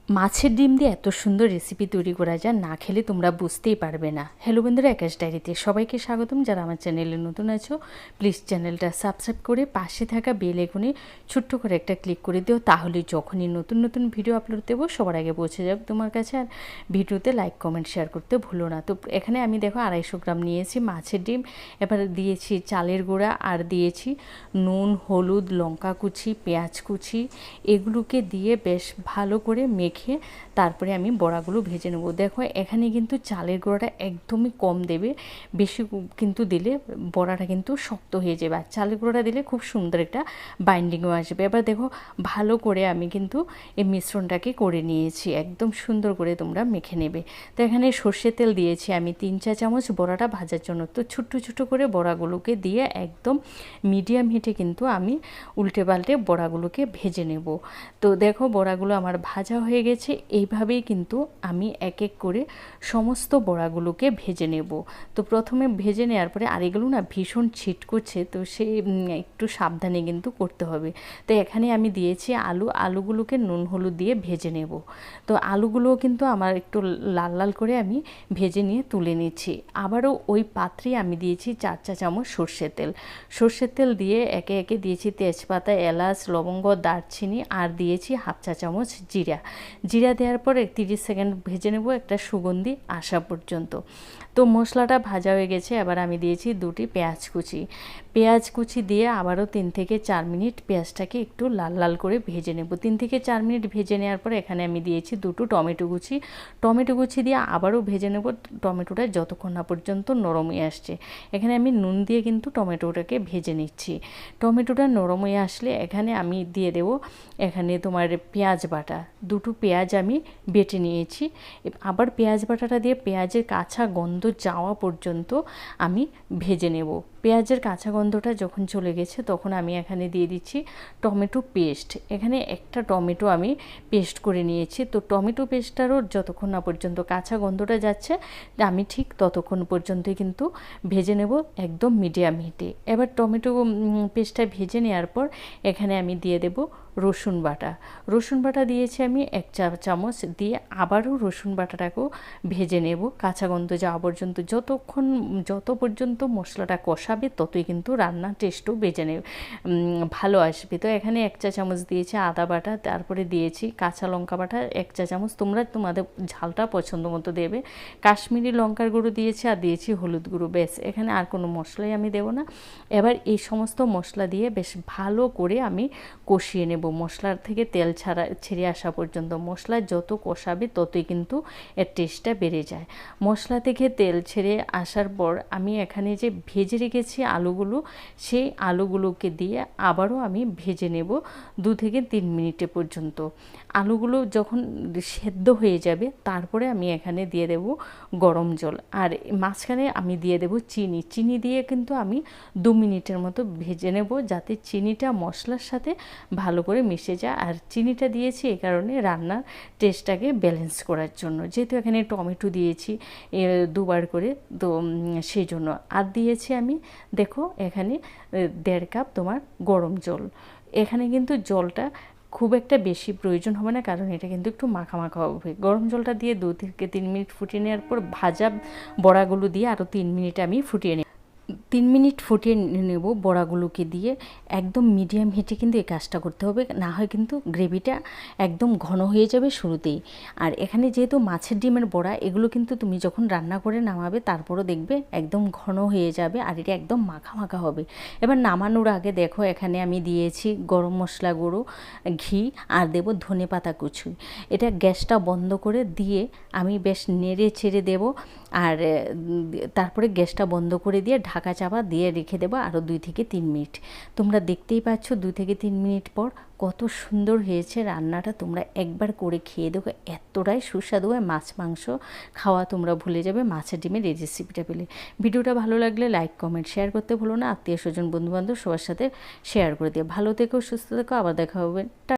মাছের ডিম দিয়ে এত সুন্দর রেসিপি তৈরি করা যায়, না খেলে তোমরা বুঝতেই পারবে না। হ্যালো বন্ধুরা, আকাশ ডায়েরিতে সবাইকে স্বাগতম। যারা আমার চ্যানেলে নতুন আছো প্লিজ চ্যানেলটা সাবস্ক্রাইব করে পাশে থাকা বেল আইকনে ছোট্ট করে একটা ক্লিক করে দিও, তাহলে যখনই নতুন নতুন ভিডিও আপলোড দেবো সবার আগে পৌঁছে যাবে তোমার কাছে। আর ভিডিওতে লাইক কমেন্ট শেয়ার করতে ভুলো না। তো এখানে আমি দেখো 250 গ্রাম নিয়েছি মাছের ডিম। এবার দিয়েছি চালের গুঁড়া, আর দিয়েছি নুন, হলুদ, লঙ্কা কুচি, পেঁয়াজ কুচি, এগুলোকে দিয়ে বেশ ভালো করে মেখে তারপরে আমি বড়াগুলো ভেজে নেব। দেখো এখানে কিন্তু চালের গুঁড়াটা একদমই কম দেবে, বেশি কিন্তু দিলে বড়াটা কিন্তু শক্ত হয়ে যাবে। আর চালের গুঁড়াটা দিলে খুব সুন্দর একটা বাইন্ডিংও আসবে। এবার দেখো ভালো করে আমি কিন্তু এই মিশ্রণটাকে করে নিয়েছি, একদম সুন্দর করে তোমরা মেখে নেবে। তো এখানে সর্ষের তেল দিয়েছি আমি 3-4 চামচ বড়াটা ভাজার জন্য। তো ছোট্ট ছোট্ট করে বড়াগুলোকে দিয়ে একদম মিডিয়াম হিটে কিন্তু আমি উল্টে পাল্টে বড়াগুলোকে ভেজে নেব। তো দেখো বড়াগুলো আমার ভাজা হয়ে গেছে। এইভাবেই কিন্তু আমি এক এক করে সমস্ত বড়াগুলোকে ভেজে নেব। তো প্রথমে ভেজে নেওয়ার পরে, আর এগুলো না ভীষণ ছিটকোচ্ছে, তো সে একটু সাবধানে কিন্তু করতে হবে। তো এখানে আমি দিয়েছি আলুগুলোকে নুন হলুদ দিয়ে ভেজে নেব। তো আলুগুলোও কিন্তু আমার একটু লাল লাল করে আমি ভেজে নিয়ে তুলে নিচ্ছি। আবারও ওই পাত্রে আমি দিয়েছি 4 চামচ সর্ষের তেল দিয়ে একে একে দিয়েছি তেজপাতা, এলাচ, লবঙ্গ, দারচিনি, আর দিয়েছি 1/2 চা চামচ জিরা দেওয়ার পরে 30 সেকেন্ড ভেজে নেব একটা সুগন্ধি আসা পর্যন্ত। তো মশলাটা ভাজা হয়ে গেছে। এবার আমি দিয়েছি 2টি পেঁয়াজ কুচি দিয়ে আবারও 3 থেকে 4 মিনিট পেঁয়াজটাকে একটু লাল লাল করে ভেজে নেব। 3 থেকে 4 মিনিট ভেজে নেওয়ার পর এখানে আমি দিয়েছি 2টো টমেটো কুচি দিয়ে আবারও ভেজে নেব, টমেটোটা যতক্ষণ না পর্যন্ত নরম হয়ে আসছে। এখানে আমি নুন দিয়ে কিন্তু টমেটোটাকে ভেজে নিচ্ছি। টমেটোটা নরম হয়ে আসলে এখানে আমি দিয়ে দেব এখানে তোমার পেঁয়াজ বাটা। 2টো পেঁয়াজ আমি বেটে নিয়েছি। আবার পেঁয়াজ বাটাটা দিয়ে পেঁয়াজের কাঁচা গন্ধ যাওয়া পর্যন্ত আমি ভেজে নেব। পেঁয়াজের কাঁচা গন্ধটা যখন চলে গেছে তখন আমি এখানে দিয়ে দিচ্ছি টমেটো পেস্ট। এখানে একটা টমেটো আমি পেস্ট করে নিয়েছি। তো টমেটো পেস্টটারও যতক্ষণ না পর্যন্ত কাঁচা গন্ধটা যাচ্ছে আমি ঠিক ততক্ষণ পর্যন্তই কিন্তু ভেজে নেব, একদম মিডিয়াম হিটে। এবার টমেটো পেস্টটা ভেজে নেওয়ার পর এখানে আমি দিয়ে দেব রসুন বাটা দিয়েছি আমি 1 চা চামচ দিয়ে আবারও রসুন বাটাটাকেও ভেজে নেব কাঁচা গন্ধ যাওয়া পর্যন্ত। যত পর্যন্ত মশলাটা কষাবে ততই কিন্তু রান্নার টেস্টও ভালো আসবে। তো এখানে 1 চা চামচ দিয়েছি আদা বাটা, তারপরে দিয়েছি কাঁচা লঙ্কা বাটা 1 চা চামচ, তোমরা তোমাদের ঝালটা পছন্দ মতো দেবে। কাশ্মীরি লঙ্কার গুঁড়ো দিয়েছি আর দিয়েছি হলুদ গুঁড়ো, ব্যাস। এখানে আর কোনো মশলাই আমি দেবো না। এবার এই সমস্ত মশলা দিয়ে বেশ ভালো করে আমি কষিয়ে নেব, মশলার থেকে তেল ছেড়ে আসা পর্যন্ত। মশলা যত কষাবে ততই কিন্তু এর টেস্টটা বেড়ে যায়। মশলা থেকে তেল ছেড়ে আসার পর আমি এখানে যে ভেজে রেখেছি আলুগুলো, সেই আলুগুলোকে দিয়ে আবারও আমি ভেজে নেব 2 থেকে 3 মিনিটে পর্যন্ত। আলুগুলো যখন সেদ্ধ হয়ে যাবে তারপরে আমি এখানে দিয়ে দেব গরম জল, আর মাঝখানে আমি দিয়ে দেব চিনি দিয়ে কিন্তু আমি 2 মিনিটের মতো ভেজে নেব, যাতে চিনিটা মশলার সাথে ভালো করে মিশে যায়। আর চিনিটা দিয়েছি এই কারণে রান্নার টেস্টটাকে ব্যালেন্স করার জন্য, যেহেতু এখানে টমেটো দিয়েছি 2বার করে, তো সেই জন্য। আর দিয়েছি আমি দেখো এখানে 1.5 কাপ তোমার গরম জল। এখানে কিন্তু জলটা খুব একটা বেশি প্রয়োজন হবে না, কারণ এটা কিন্তু একটু মাখা মাখা হবে। গরম জলটা দিয়ে 2 থেকে 3 মিনিট ফুটিয়ে নেওয়ার পর ভাজা বড়াগুলো দিয়ে আরও 3 মিনিট আমি ফুটিয়ে নিই। 3 মিনিট ফুটিয়ে নেব বড়াগুলোকে দিয়ে। একদম মিডিয়াম হিটে কিন্তু এই কাজটা করতে হবে, না হয় কিন্তু গ্রেভিটা একদম ঘন হয়ে যাবে শুরুতেই। আর এখানে যেহেতু মাছের ডিমের বড়া, এগুলো কিন্তু তুমি যখন রান্না করে নামাবে তারপরও দেখবে একদম ঘন হয়ে যাবে আর এটা একদম মাখা মাখা হবে। এবার নামানোর আগে দেখো এখানে আমি দিয়েছি গরম মশলা গুঁড়ো, ঘি, আর দেব ধনেপাতা কুচি। এটা গ্যাসটা বন্ধ করে দিয়ে আমি বেশ নেড়ে ছেড়ে দেব, আর তারপরে গ্যাসটা বন্ধ করে দিয়ে ঢাকা চাপা দিয়ে রেখে দেবো আরও 2 থেকে 3 মিনিট। তোমরা দেখতেই পাচ্ছ 2 থেকে 3 মিনিট পর কত সুন্দর হয়েছে রান্নাটা। তোমরা একবার করে খেয়ে দেখো, এতটাই সুস্বাদু হয়, মাছ মাংস খাওয়া তোমরা ভুলে যাবে মাছের ডিমের এই রেসিপিটা পেলে। ভিডিওটা ভালো লাগলে লাইক কমেন্ট শেয়ার করতে ভুলো না, আত্মীয় স্বজন বন্ধুবান্ধব সবার সাথে শেয়ার করে দিও। ভালো থেকো, সুস্থ থেকো, আবার দেখা হবে।